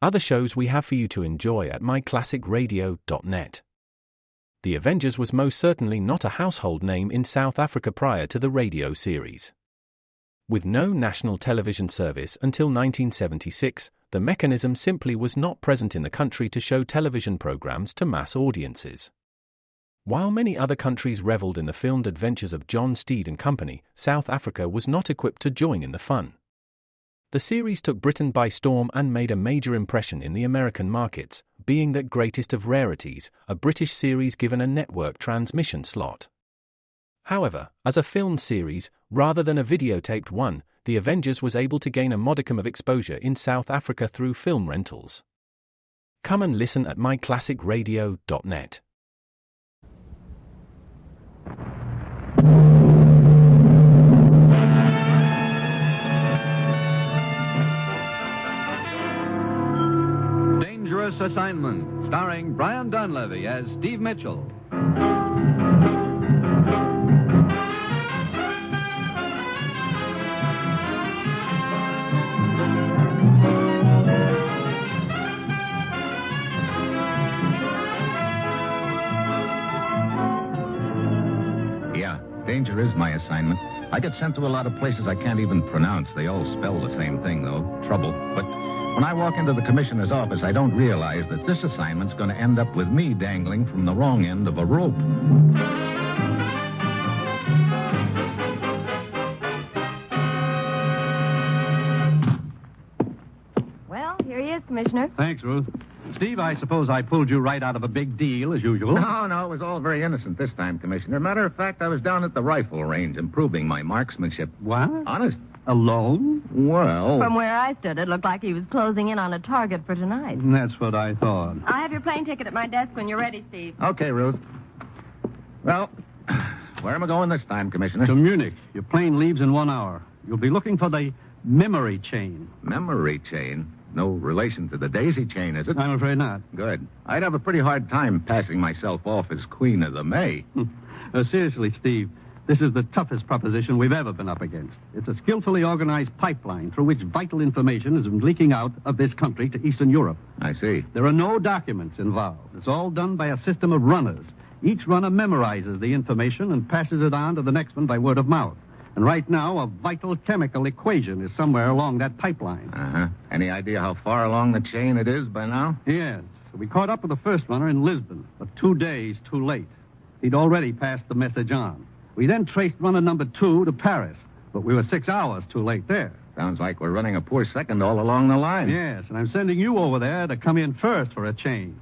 other shows we have for you to enjoy at myclassicradio.net. The Avengers was most certainly not a household name in South Africa prior to the radio series. With no national television service until 1976, the mechanism simply was not present in the country to show television programs to mass audiences. While many other countries reveled in the filmed adventures of John Steed and company, South Africa was not equipped to join in the fun. The series took Britain by storm and made a major impression in the American markets, being that greatest of rarities, a British series given a network transmission slot. However, as a filmed series, rather than a videotaped one, The Avengers was able to gain a modicum of exposure in South Africa through film rentals. Come and listen at myclassicradio.net. Dangerous Assignment, starring Brian Donlevy as Steve Mitchell. Danger is my assignment. I get sent to a lot of places I can't even pronounce. They all spell the same thing, though. Trouble. But when I walk into the commissioner's office, I don't realize that this assignment's going to end up with me dangling from the wrong end of a rope. Well, here he is, Commissioner. Thanks, Ruth. Steve, I suppose I pulled you right out of a big deal, as usual. No, it was all very innocent this time, Commissioner. Matter of fact, I was down at the rifle range improving my marksmanship. What? Honest. Alone? Well... From where I stood, it looked like he was closing in on a target for tonight. That's what I thought. I'll have your plane ticket at my desk when you're ready, Steve. Okay, Ruth. Well, where am I going this time, Commissioner? To Munich. Your plane leaves in 1 hour. You'll be looking for the memory chain. Memory chain? No relation to the daisy chain, is it? I'm afraid not. Good. I'd have a pretty hard time passing myself off as Queen of the May. Seriously, Steve, this is the toughest proposition we've ever been up against. It's a skillfully organized pipeline through which vital information is leaking out of this country to Eastern Europe. I see. There are no documents involved. It's all done by a system of runners. Each runner memorizes the information and passes it on to the next one by word of mouth. And right now, a vital chemical equation is somewhere along that pipeline. Uh-huh. Any idea how far along the chain it is by now? Yes. We caught up with the first runner in Lisbon, but 2 days too late. He'd already passed the message on. We then traced runner number 2 to Paris, but we were 6 hours too late there. Sounds like we're running a poor second all along the line. Yes, and I'm sending you over there to come in first for a change.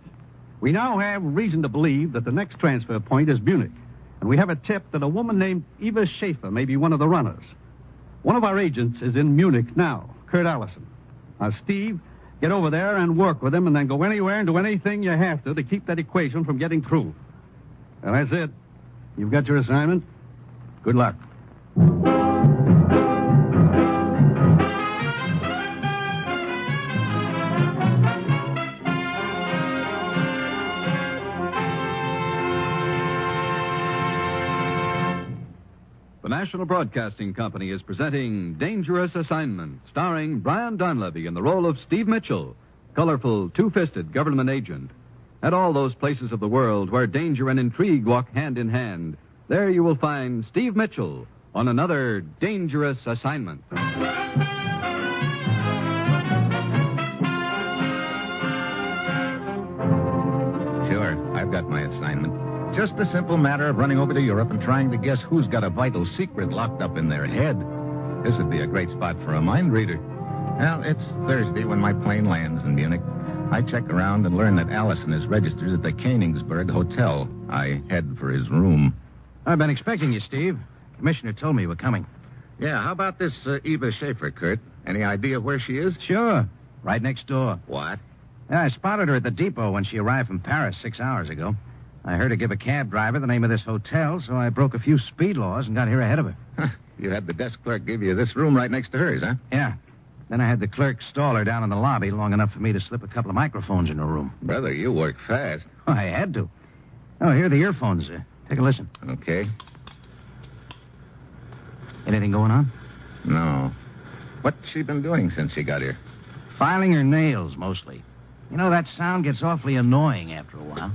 We now have reason to believe that the next transfer point is Munich. And we have a tip that a woman named Eva Schaefer may be one of the runners. One of our agents is in Munich now, Kurt Allison. Now, Steve, get over there and work with him and then go anywhere and do anything you have to keep that equation from getting through. Well, that's it. You've got your assignment. Good luck. The National Broadcasting Company is presenting Dangerous Assignment, starring Brian Donlevy in the role of Steve Mitchell, colorful, two-fisted government agent. At all those places of the world where danger and intrigue walk hand in hand, there you will find Steve Mitchell on another Dangerous Assignment. Sure, I've got my assignment. Just a simple matter of running over to Europe and trying to guess who's got a vital secret locked up in their head. This would be a great spot for a mind reader. Well, it's Thursday when my plane lands in Munich. I check around and learn that Allison is registered at the Koenigsberg Hotel. I head for his room. I've been expecting you, Steve. Commissioner told me you were coming. Yeah, how about this Eva Schaefer, Kurt? Any idea where she is? Sure. Right next door. What? Yeah, I spotted her at the depot when she arrived from Paris 6 hours ago. I heard her give a cab driver the name of this hotel, so I broke a few speed laws and got here ahead of her. You had the desk clerk give you this room right next to hers, huh? Yeah. Then I had the clerk stall her down in the lobby long enough for me to slip a couple of microphones in her room. Brother, you work fast. Oh, I had to. Oh, here are the earphones. Take a listen. Okay. Anything going on? No. What's she been doing since she got here? Filing her nails, mostly. You know, that sound gets awfully annoying after a while.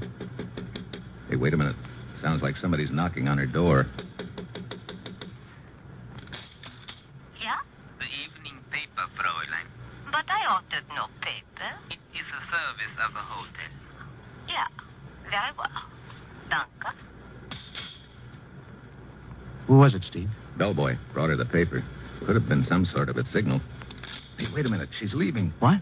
Hey, wait a minute. Sounds like somebody's knocking on her door. Yeah? The evening paper, Fräulein. But I ordered no paper. It is a service of the hotel. Yeah. Very well. Danke. Who was it, Steve? Bellboy brought her the paper. Could have been some sort of a signal. Hey, wait a minute. She's leaving. What?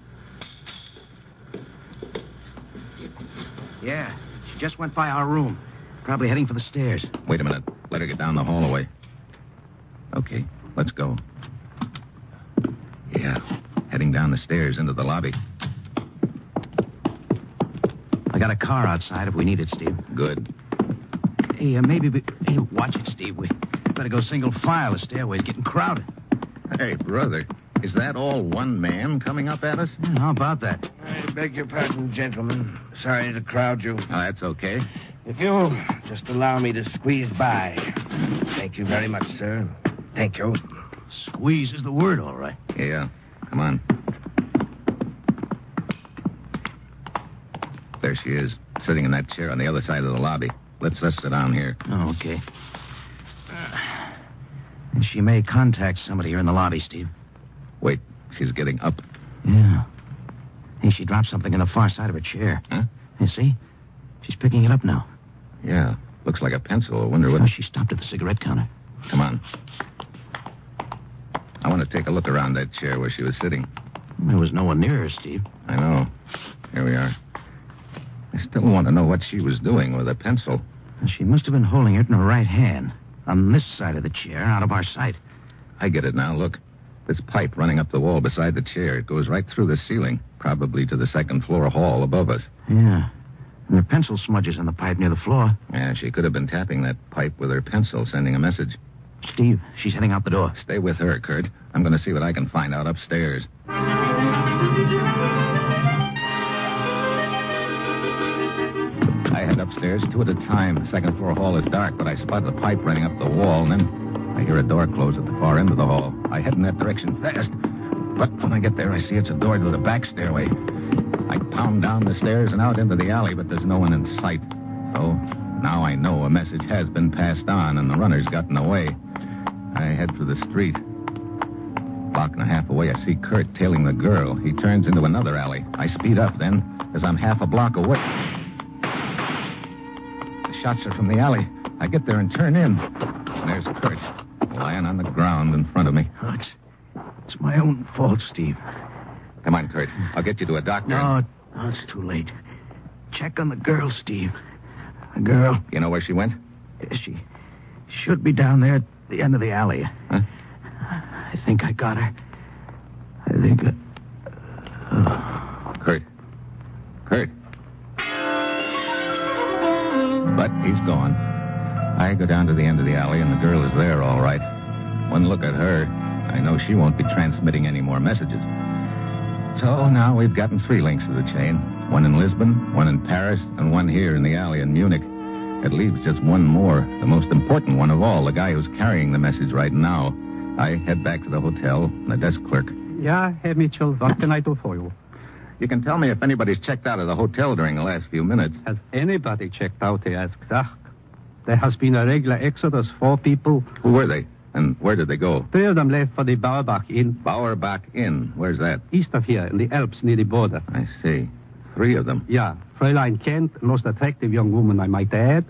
Yeah, she just went by our room. Probably heading for the stairs. Wait a minute. Let her get down the hallway. Okay, let's go. Yeah, heading down the stairs into the lobby. I got a car outside if we need it, Steve. Good. Hey, Hey, watch it, Steve. We better go single file. The stairway's getting crowded. Hey, brother, is that all one man coming up at us? Yeah, how about that? I beg your pardon, gentlemen. Sorry to crowd you. Oh, that's okay. If you'll just allow me to squeeze by. Thank you very much, sir. Thank you. Squeeze is the word, all right. Yeah, come on. There she is, sitting in that chair on the other side of the lobby. Let's sit down here. Oh, okay. And she may contact somebody here in the lobby, Steve. Wait, she's getting up. Yeah. Hey, she dropped something in the far side of her chair. Huh? You see? She's picking it up now. Yeah, looks like a pencil. I wonder what... Oh, she stopped at the cigarette counter. Come on. I want to take a look around that chair where she was sitting. There was no one near her, Steve. I know. Here we are. I still want to know what she was doing with a pencil. She must have been holding it in her right hand. On this side of the chair, out of our sight. I get it now. Look. This pipe running up the wall beside the chair. It goes right through the ceiling, probably to the second floor hall above us. Yeah. And there are pencil smudges on the pipe near the floor. Yeah, she could have been tapping that pipe with her pencil, sending a message. Steve, she's heading out the door. Stay with her, Kurt. I'm going to see what I can find out upstairs. I head upstairs, 2 at a time. The second floor hall is dark, but I spot the pipe running up the wall, and then I hear a door close at the far end of the hall. I head in that direction fast. But when I get there, I see it's a door to the back stairway. I pound down the stairs and out into the alley, but there's no one in sight. So now I know a message has been passed on, and the runner's gotten away. I head for the street. Block and a half away, I see Kurt tailing the girl. He turns into another alley. I speed up then, as I'm half a block away. The shots are from the alley. I get there and turn in. And there's Kurt, lying on the ground in front of me. Oh, it's my own fault, Steve. Come on, Kurt. I'll get you to a doctor. No, it's too late. Check on the girl, Steve. The girl. You know where she went? She should be down there at the end of the alley. Huh? I think I got her. I think Kurt. But he's gone. I go down to the end of the alley, and the girl is there, all right. One look at her, I know she won't be transmitting any more messages. So now we've gotten 3 links to the chain. One in Lisbon, one in Paris, and one here in the alley in Munich. It leaves just one more, the most important one of all, the guy who's carrying the message right now. I head back to the hotel, and the desk clerk. Yeah, Herr Mitchell, what can I do for you? You can tell me if anybody's checked out of the hotel during the last few minutes. Has anybody checked out, he asks. There has been a regular exodus, 4 people. Who were they? And where did they go? 3 of them left for the Bauerbach Inn, Bauerbach Inn. Where's that? east of here, in the Alps near the border. I see. 3 of them. Yeah, Fräulein Kent, most attractive young woman, I might add.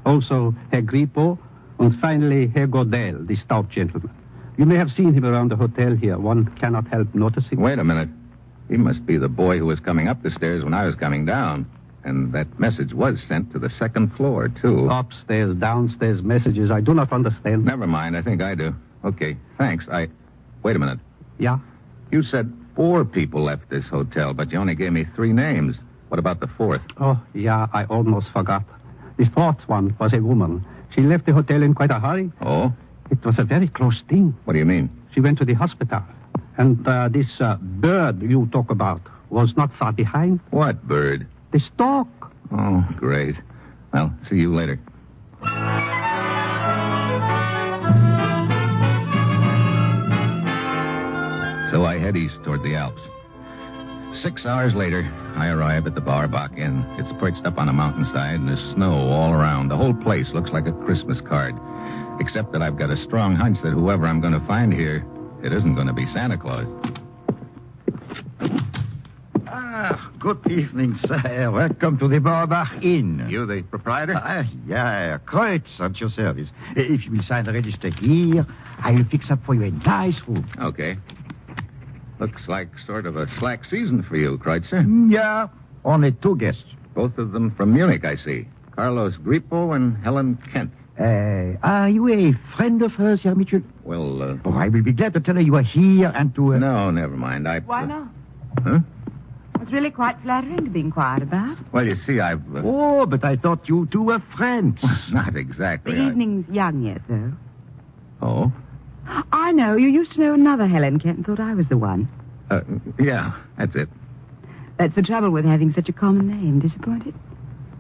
Also, Herr Grippo, and finally, Herr Godel, the stout gentleman. You may have seen him around the hotel here. One cannot help noticing. Wait a minute. He must be the boy who was coming up the stairs when I was coming down. And that message was sent to the second floor, too. Upstairs, downstairs messages. I do not understand. Never mind. I think I do. Okay, thanks. Wait a minute. Yeah? You said 4 people left this hotel, but you only gave me 3 names. What about the 4th? Oh, yeah, I almost forgot. The 4th one was a woman. She left the hotel in quite a hurry. Oh? It was a very close thing. What do you mean? She went to the hospital. And this bird you talk about was not far behind. What bird? The stork. Oh, great. Well, see you later. So I head east toward the Alps. 6 hours later, I arrive at the Bauerbach Inn. It's perched up on a mountainside, and there's snow all around. The whole place looks like a Christmas card. Except that I've got a strong hunch that whoever I'm going to find here, it isn't going to be Santa Claus. Good evening, sir. Welcome to the Bauerbach Inn. You the proprietor? Yeah, Kreutz at your service. If you will sign the register here, I will fix up for you a nice room. Okay. Looks like sort of a slack season for you, Kreutzer. Yeah, only 2 guests. Both of them from Munich, I see. Carlos Grippo and Helen Kent. Are you a friend of hers, Herr Mitchell? Well, Oh, I will be glad to tell her you are here and to... No, never mind. Why not? Huh? It's really quite flattering to be inquired about. Well, you see, I've... Oh, but I thought you two were friends. Not exactly. The evening's young yet, though. Oh? I know. You used to know another Helen Kent and thought I was the one. Yeah, that's it. That's the trouble with having such a common name. Disappointed?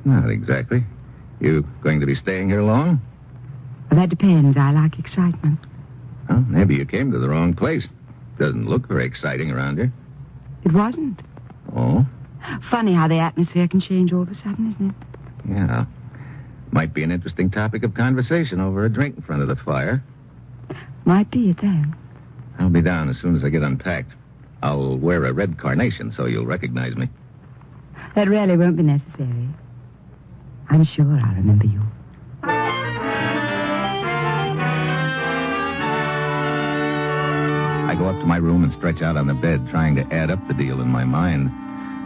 Not exactly. You going to be staying here long? Well, that depends. I like excitement. Well, maybe you came to the wrong place. Doesn't look very exciting around here. It wasn't. Oh? Funny how the atmosphere can change all of a sudden, isn't it? Yeah. Might be an interesting topic of conversation over a drink in front of the fire. Might be it then. I'll be down as soon as I get unpacked. I'll wear a red carnation so you'll recognize me. That really won't be necessary. I'm sure I'll remember you. I go up to my room and stretch out on the bed, trying to add up the deal in my mind.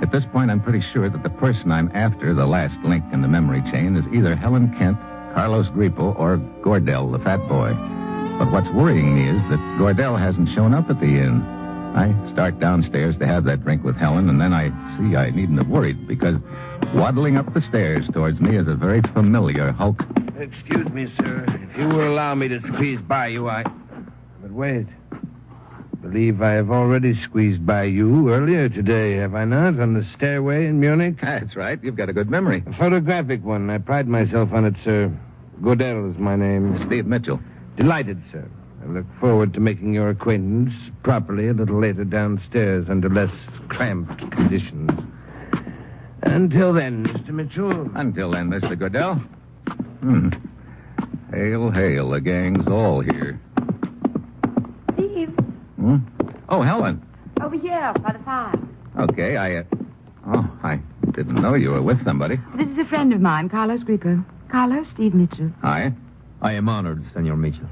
At this point, I'm pretty sure that the person I'm after, the last link in the memory chain, is either Helen Kent, Carlos Grippo, or Gordell, the fat boy. But what's worrying me is that Gordell hasn't shown up at the inn. I start downstairs to have that drink with Helen, and then I see I needn't have worried, because waddling up the stairs towards me is a very familiar hulk. Excuse me, sir. If you will allow me to squeeze by you, But wait. I believe I have already squeezed by you earlier today, have I not? On the stairway in Munich? That's right. You've got a good memory. A photographic one. I pride myself on it, sir. Godel is my name. Steve Mitchell. Delighted, sir. I look forward to making your acquaintance properly a little later downstairs under less cramped conditions. Until then, Mr. Mitchell. Until then, Mr. Gordell. Hail, hail. The gang's all here. Steve. Hmm? Oh, Helen. Over here, by the fire. Okay, I didn't know you were with somebody. This is a friend of mine, Carlos Grippo. Carlos, Steve Mitchell. Hi. I am honored, Senor Mitchell.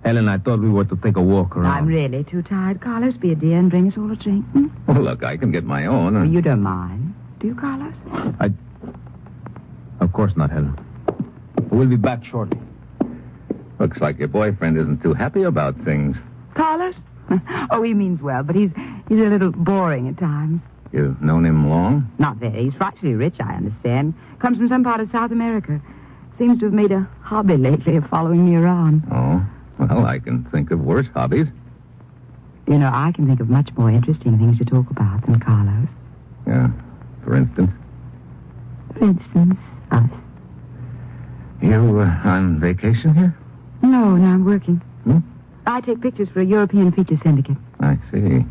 Helen, I thought we were to take a walk around. I'm really too tired. Carlos, be a dear and bring us all a drink. Well, look, I can get my own. Well, you don't mind. Do you, Carlos? Of course not, Helen. We'll be back shortly. Looks like your boyfriend isn't too happy about things. Carlos? Oh, he means well, but he's a little boring at times. You've known him long? Not very. He's frightfully rich, I understand. Comes from some part of South America. Seems to have made a hobby lately of following me around. Oh, well, I can think of worse hobbies. You know, I can think of much more interesting things to talk about than Carlos. Yeah, for instance? For instance, us. You on vacation here? No, I'm working. Hmm? I take pictures for a European feature syndicate. I see.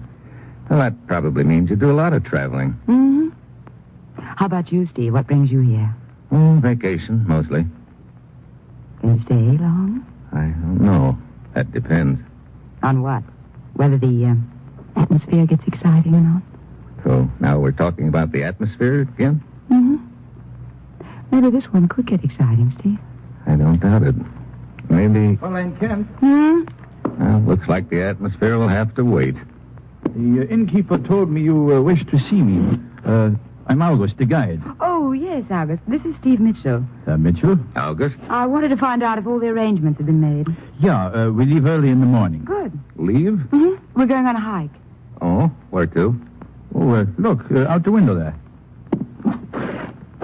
Well, that probably means you do a lot of traveling. Mm-hmm. How about you, Steve? What brings you here? Vacation, mostly. Can you stay long? I don't know. That depends. On what? Whether the atmosphere gets exciting or not? So now we're talking about the atmosphere again? Mm-hmm. Maybe this one could get exciting, Steve. I don't doubt it. Maybe... Fräulein Kent. Well, looks like the atmosphere will have to wait. The innkeeper told me you wished to see me. I'm August, the guide. Oh, yes, August. This is Steve Mitchell. Mitchell? August? I wanted to find out if all the arrangements have been made. Yeah, we leave early in the morning. Good. Leave? Mm-hmm. We're going on a hike. Oh, where to? Oh, look, out the window there.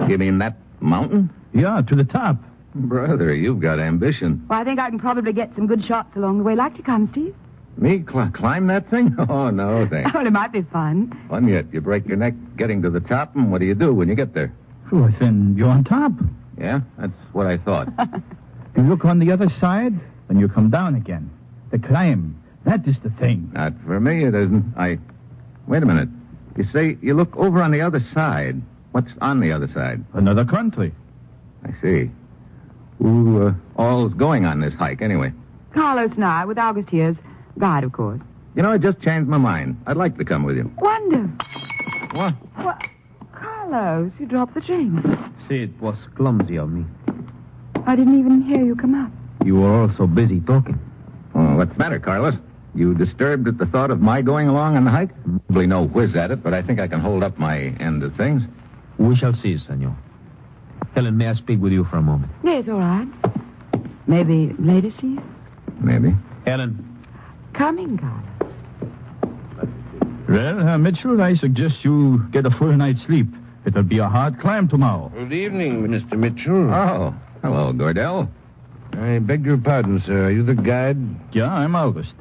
You mean that mountain? Yeah, to the top. Brother, you've got ambition. Well, I think I can probably get some good shots along the way. Like to come, Steve? Me climb that thing? Oh, no, thanks. Well, it might be fun. Fun yet. You break your neck getting to the top, and what do you do when you get there? Oh, then you're on top. Yeah, that's what I thought. You look on the other side, then you come down again. The climb, that is the thing. Not for me, it isn't. Wait a minute. You say you look over on the other side. What's on the other side? Another country. I see. Who all's going on this hike, anyway? Carlos and I, with August here as guide, of course. You know, I just changed my mind. I'd like to come with you. Wonder. What? Carlos, you dropped the chain. See, it was clumsy of me. I didn't even hear you come up. You were all so busy talking. Oh, what's the matter, Carlos? You disturbed at the thought of my going along on the hike? Probably no whiz at it, but I think I can hold up my end of things. We shall see, senor. Helen, may I speak with you for a moment? Yes, all right. Maybe later, see you? Maybe. Helen. Coming, Carlos. Well, Mitchell, I suggest you get a full night's sleep. It'll be a hard climb tomorrow. Good evening, Mr. Mitchell. Oh, hello, Gordell. I beg your pardon, sir. Are you the guide? Yeah, I'm August.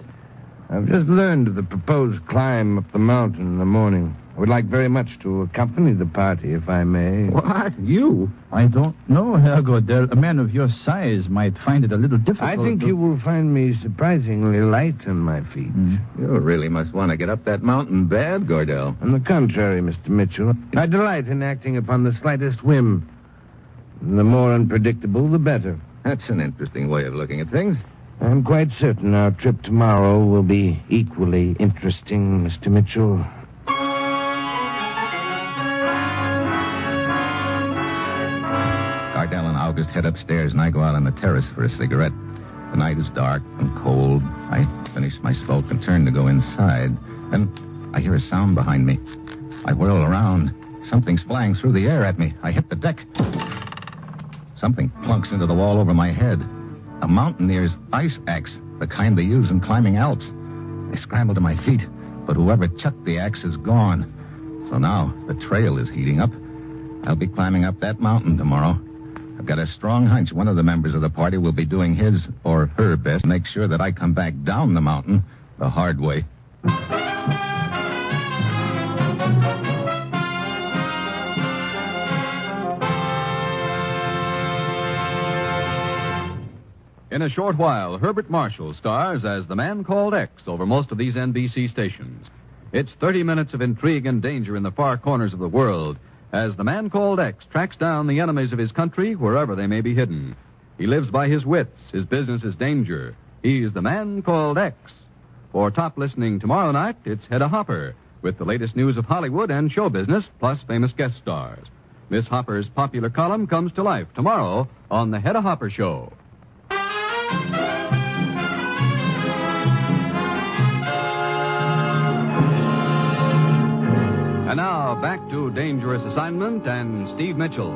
I've just learned of the proposed climb up the mountain in the morning. I would like very much to accompany the party, if I may. What? You? I don't know, Herr Gordell. A man of your size might find it a little difficult. I think you will find me surprisingly light on my feet. You really must want to get up that mountain bad, Gordell. On the contrary, Mr. Mitchell, I delight in acting upon the slightest whim. And the more unpredictable, the better. That's an interesting way of looking at things. I'm quite certain our trip tomorrow will be equally interesting, Mr. Mitchell. Gardell and August head upstairs, and I go out on the terrace for a cigarette. The night is dark and cold. I finish my smoke and turn to go inside. Then I hear a sound behind me. I whirl around. Something's flying through the air at me. I hit the deck. Something plunks into the wall over my head. A mountaineer's ice axe, the kind they use in climbing Alps. I scramble to my feet, but whoever chucked the axe is gone. So now the trail is heating up. I'll be climbing up that mountain tomorrow. I've got a strong hunch one of the members of the party will be doing his or her best to make sure that I come back down the mountain the hard way. In a short while, Herbert Marshall stars as the man called X over most of these NBC stations. It's 30 minutes of intrigue and danger in the far corners of the world as the man called X tracks down the enemies of his country wherever they may be hidden. He lives by his wits. His business is danger. He's the man called X. For top listening tomorrow night, it's Hedda Hopper with the latest news of Hollywood and show business, plus famous guest stars. Miss Hopper's popular column comes to life tomorrow on The Hedda Hopper Show. And now, back to Dangerous Assignment and Steve Mitchell.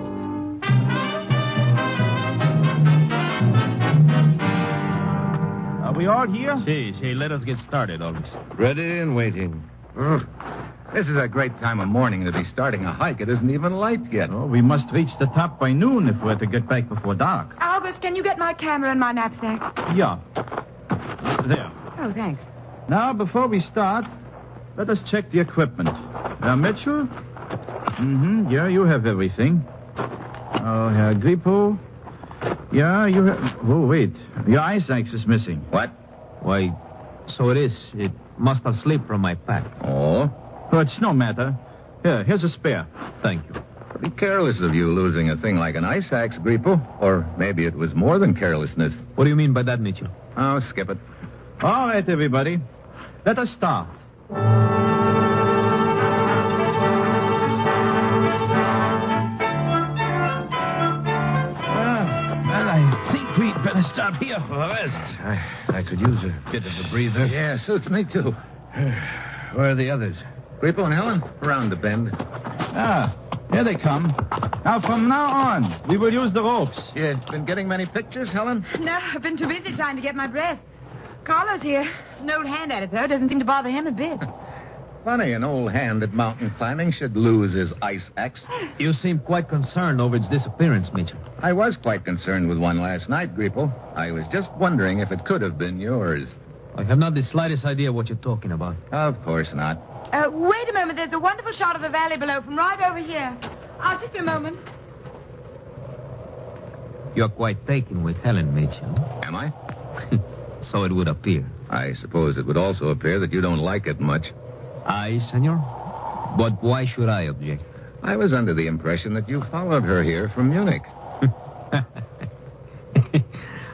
Are we all here? See, let us get started, August. Ready and waiting. This is a great time of morning to be starting a hike. It isn't even light yet. Oh, we must reach the top by noon if we're to get back before dark. August, can you get my camera and my knapsack? Yeah. There. Oh, thanks. Now, before we start, let us check the equipment. Mitchell? Yeah, you have everything. Oh, Herr Grippo? Yeah, you have... Oh, wait. Your ice axe is missing. What? Why, so it is. It must have slipped from my pack. Oh? Oh, it's no matter. Here's a spare. Thank you. Pretty careless of you losing a thing like an ice axe, Grippo. Or maybe it was more than carelessness. What do you mean by that, Mitchell? Oh, skip it. All right, everybody. Let us start. I think we'd better stop here for a rest. I could use a bit of a breather. Yeah, suits me, too. Where are the others? Grippo and Helen, around the bend. Here they come. Now, from now on, we will use the ropes. You been getting many pictures, Helen? No, I've been too busy trying to get my breath. Carlos here. He's an old hand at it, though. Doesn't seem to bother him a bit. Funny, an old hand at mountain climbing should lose his ice axe. You seem quite concerned over its disappearance, Mitchell. I was quite concerned with one last night, Grippo. I was just wondering if it could have been yours. I have not the slightest idea what you're talking about. Of course not. Wait a moment. There's a wonderful shot of the valley below from right over here. I'll just be a moment. You're quite taken with Helen, Mitchell. Am I? So it would appear. I suppose it would also appear that you don't like it much. Aye, senor. But why should I object? I was under the impression that you followed her here from Munich.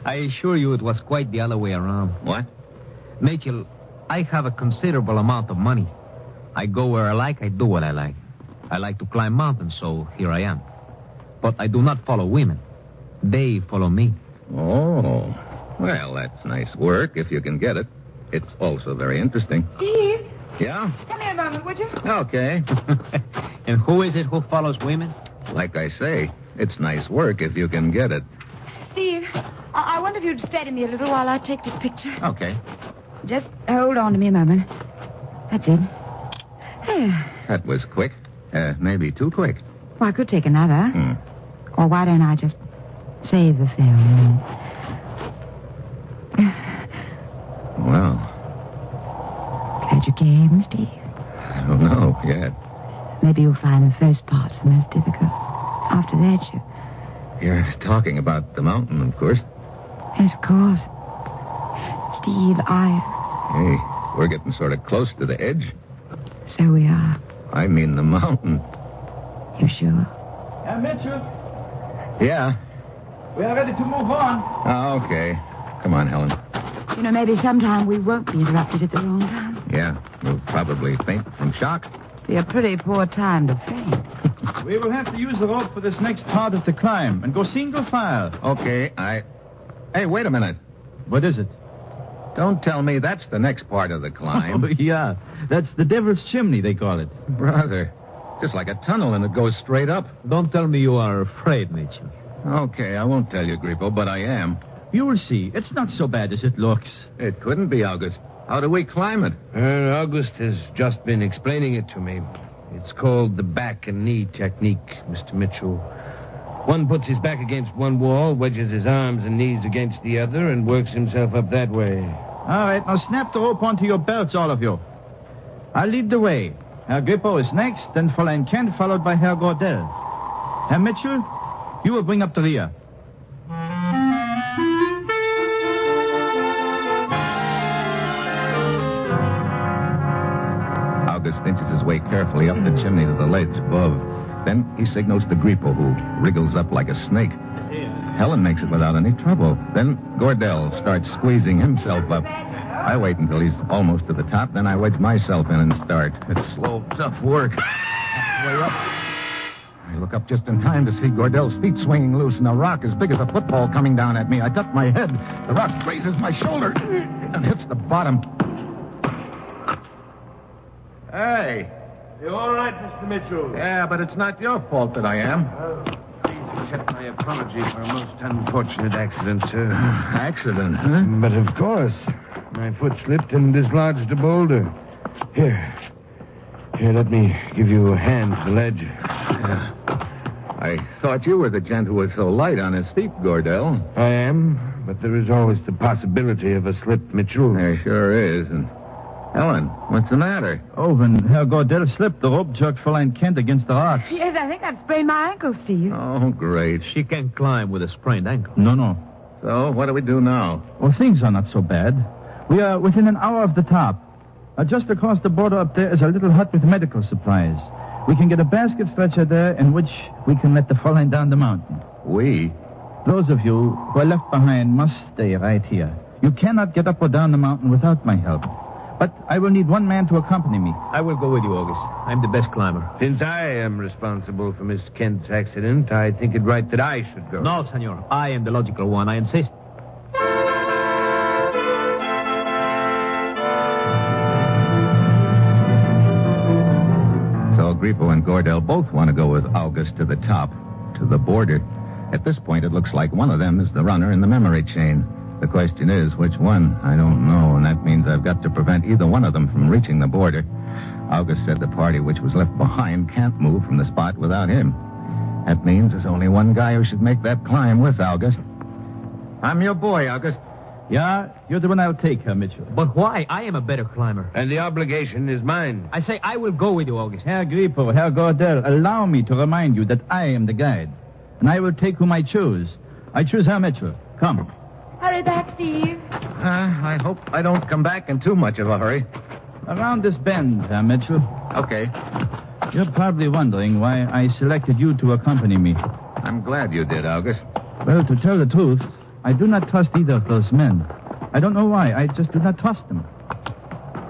I assure you it was quite the other way around. What? Mitchell, I have a considerable amount of money. I go where I like, I do what I like. I like to climb mountains, so here I am. But I do not follow women. They follow me. Oh. Well, that's nice work if you can get it. It's also very interesting. Steve, Yeah? come here a moment, would you? Okay. And who is it who follows women? Like I say, it's nice work if you can get it. Steve, I wonder if you'd stay to me a little while I take this picture. Okay. Just hold on to me a moment. That's it. There. That was quick. Maybe too quick. Well, I could take another. Hmm. Or why don't I just save the film? Well, Glad you came, Steve. I don't know yet. Maybe you'll find the first part's the most difficult. After that, You're talking about the mountain, of course. Yes, of course. Steve, Hey, we're getting sort of close to the edge. So we are. I mean the mountain. You sure? Mitchell, Yeah. we are ready to move on. Okay. Come on, Helen. You know, maybe sometime we won't be interrupted at the wrong time. Yeah, we'll probably faint from shock. Be a pretty poor time to faint. We will have to use the rope for this next part of the climb and go single file. Okay, Hey, wait a minute. What is it? Don't tell me that's the next part of the climb. Oh, yeah. That's the Devil's Chimney, they call it. Brother, just like a tunnel and it goes straight up. Don't tell me you are afraid, Mitchell. Okay, I won't tell you, Grippo, but I am. You will see. It's not so bad as it looks. It couldn't be, August. How do we climb it? August has just been explaining it to me. It's called the back and knee technique, Mr. Mitchell. One puts his back against one wall, wedges his arms and knees against the other, and works himself up that way. All right, now snap the rope onto your belts, all of you. I'll lead the way. Herr Grippo is next, then Fräulein Kent, followed by Herr Gordel. Herr Mitchell, you will bring up the rear. August inches his way carefully up the chimney to the ledge above. Then he signals to Grippo, who wriggles up like a snake. Helen makes it without any trouble. Then Gordel starts squeezing himself up. I wait until he's almost to the top, then I wedge myself in and start. It's slow, tough work. Halfway up. I look up just in time to see Gordel's feet swinging loose and a rock as big as a football coming down at me. I duck my head. The rock grazes my shoulder and hits the bottom. Hey. You all right, Mr. Mitchell? Yeah, but it's not your fault that I am. Please accept my apology for a most unfortunate accident, sir. Accident, huh? But of course. My foot slipped and dislodged a boulder. Here, let me give you a hand to the ledge. I thought you were the gent who was so light on his feet, Gordel. I am, but there is always the possibility of a slip, Mitchell. There sure is. And Helen, what's the matter? Oh, when Herr Gordel slipped, the rope jerked Fräulein Kent against the rocks. Yes, I think I've sprained my ankle, Steve. Oh, great. She can climb with a sprained ankle. No. So, what do we do now? Well, things are not so bad. We are within an hour of the top. Just across the border up there is a little hut with medical supplies. We can get a basket stretcher there in which we can let the Fräulein down the mountain. We? Those of you who are left behind must stay right here. You cannot get up or down the mountain without my help. But I will need one man to accompany me. I will go with you, August. I'm the best climber. Since I am responsible for Miss Kent's accident, I think it right that I should go. No, senor. I am the logical one. I insist. So Grippo and Gordel both want to go with August to the top, to the border. At this point, it looks like one of them is the runner in the memory chain. The question is, which one? I don't know, and that means I've got to prevent either one of them from reaching the border. August said the party which was left behind can't move from the spot without him. That means there's only one guy who should make that climb with August. I'm your boy, August. Yeah, you're the one I'll take, Herr Mitchell. But why? I am a better climber. And the obligation is mine. I say I will go with you, August. Herr Grippo, Herr Gordel, allow me to remind you that I am the guide. And I will take whom I choose. I choose Herr Mitchell. Come. Hurry back, Steve. I hope I don't come back in too much of a hurry. Around this bend, Herr Mitchell. Okay. You're probably wondering why I selected you to accompany me. I'm glad you did, August. Well, to tell the truth, I do not trust either of those men. I don't know why. I just do not trust them.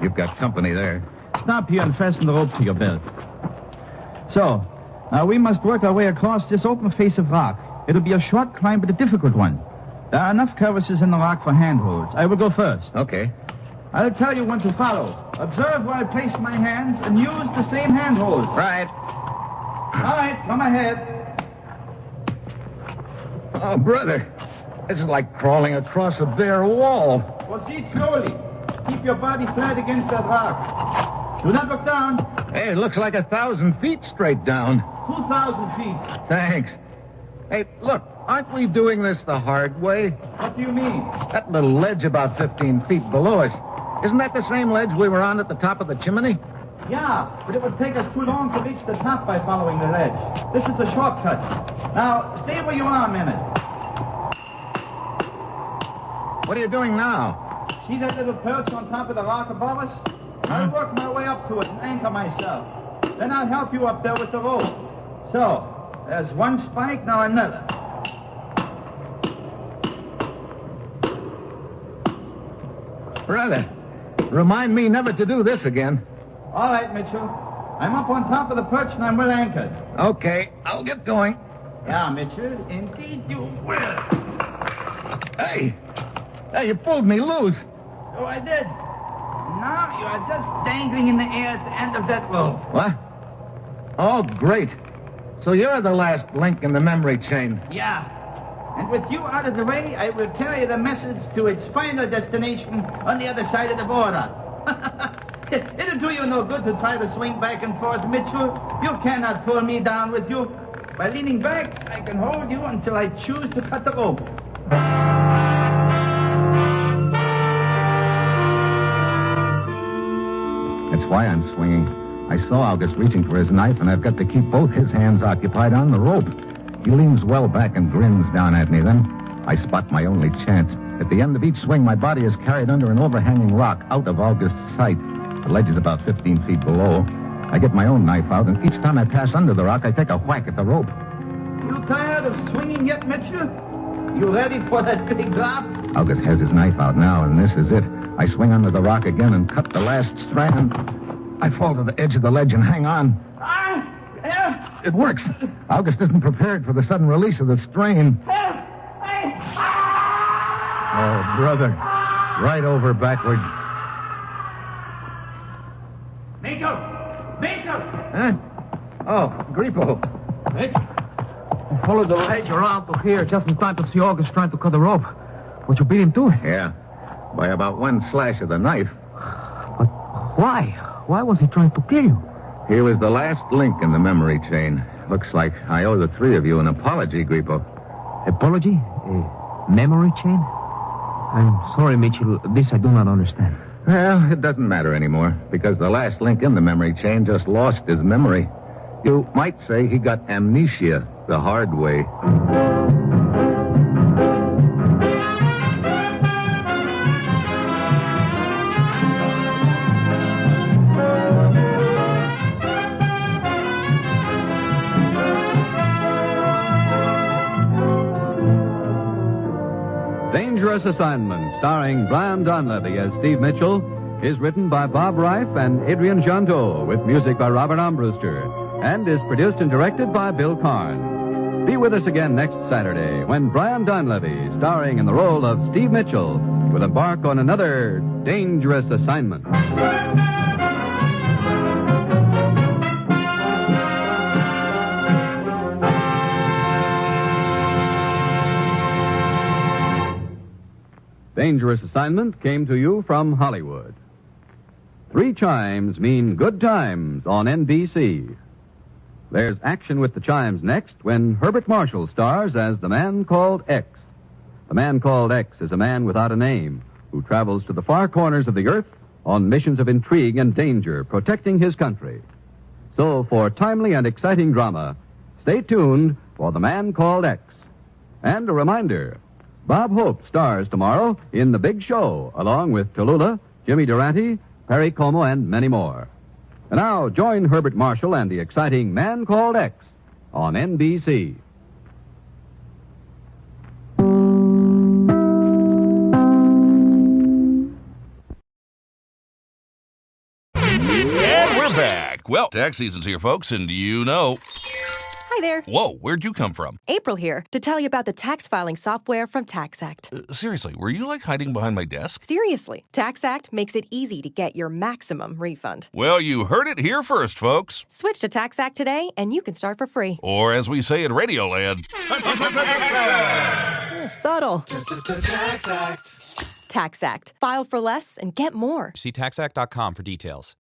You've got company there. Stop here and fasten the rope to your belt. So, now we must work our way across this open face of rock. It'll be a short climb, but a difficult one. There are enough crevices in the rock for handholds. I will go first. Okay. I'll tell you when to follow. Observe where I place my hands and use the same handholds. Right. All right, come ahead. Oh, brother. This is like crawling across a bare wall. Proceed slowly. Keep your body flat against that rock. Do not look down. Hey, it looks like 1,000 feet straight down. 2,000 feet. Thanks. Hey, look, aren't we doing this the hard way? What do you mean? That little ledge about 15 feet below us. Isn't that the same ledge we were on at the top of the chimney? Yeah, but it would take us too long to reach the top by following the ledge. This is a shortcut. Now, stay where you are a minute. What are you doing now? See that little perch on top of the rock above us? I'll work my way up to it and anchor myself. Then I'll help you up there with the rope. So, there's one spike, now another. Brother, remind me never to do this again. All right, Mitchell. I'm up on top of the perch and I'm well anchored. Okay, I'll get going. Yeah, Mitchell, indeed you will. Hey, you pulled me loose. So I did. Now you are just dangling in the air at the end of that rope. What? Oh, great. So you're the last link in the memory chain. Yeah. And with you out of the way, I will carry the message to its final destination on the other side of the border. It'll do you no good to try to swing back and forth, Mitchell. You cannot pull me down with you. By leaning back, I can hold you until I choose to cut the rope. That's why I'm swinging. I saw August reaching for his knife, and I've got to keep both his hands occupied on the rope. He leans well back and grins down at me. Then I spot my only chance. At the end of each swing, my body is carried under an overhanging rock out of August's sight. The ledge is about 15 feet below. I get my own knife out, and each time I pass under the rock, I take a whack at the rope. You tired of swinging yet, Mitchell? You ready for that big drop? August has his knife out now, and this is it. I swing under the rock again and cut the last strand. I fall to the edge of the ledge and hang on. It works. August isn't prepared for the sudden release of the strain. Oh, brother. Right over backward. Mitchell! Huh? Oh, Grippo. I followed the ledge around to here just in time to see August trying to cut the rope. What you beat him to? Yeah. By about one slash of the knife. But why? Why was he trying to kill you? He was the last link in the memory chain. Looks like I owe the three of you an apology, Grippo. Apology? A memory chain? I'm sorry, Mitchell. This I do not understand. Well, it doesn't matter anymore, because the last link in the memory chain just lost his memory. You might say he got amnesia the hard way. Dangerous Assignment, starring Brian Donlevy as Steve Mitchell, is written by Bob Reif and Adrian Jondeau, with music by Robert Armbruster, and is produced and directed by Bill Karn. Be with us again next Saturday when Brian Donlevy, starring in the role of Steve Mitchell, will embark on another dangerous assignment. Dangerous Assignment came to you from Hollywood. 3 chimes mean good times on NBC. There's action with the chimes next when Herbert Marshall stars as the Man Called X. The Man Called X is a man without a name who travels to the far corners of the earth on missions of intrigue and danger, protecting his country. So, for timely and exciting drama, stay tuned for The Man Called X. And a reminder, Bob Hope stars tomorrow in The Big Show, along with Tallulah, Jimmy Durante, Perry Como, and many more. And now join Herbert Marshall and the exciting Man Called X on NBC. And we're back. Well, tax season's here, folks, and you know... Hi there. Whoa, where'd you come from? April here to tell you about the tax filing software from TaxAct. Seriously, were you, hiding behind my desk? Seriously, TaxAct makes it easy to get your maximum refund. Well, you heard it here first, folks. Switch to TaxAct today, and you can start for free. Or, as we say in Radioland... Subtle. TaxAct. TaxAct. File for less and get more. See taxact.com for details.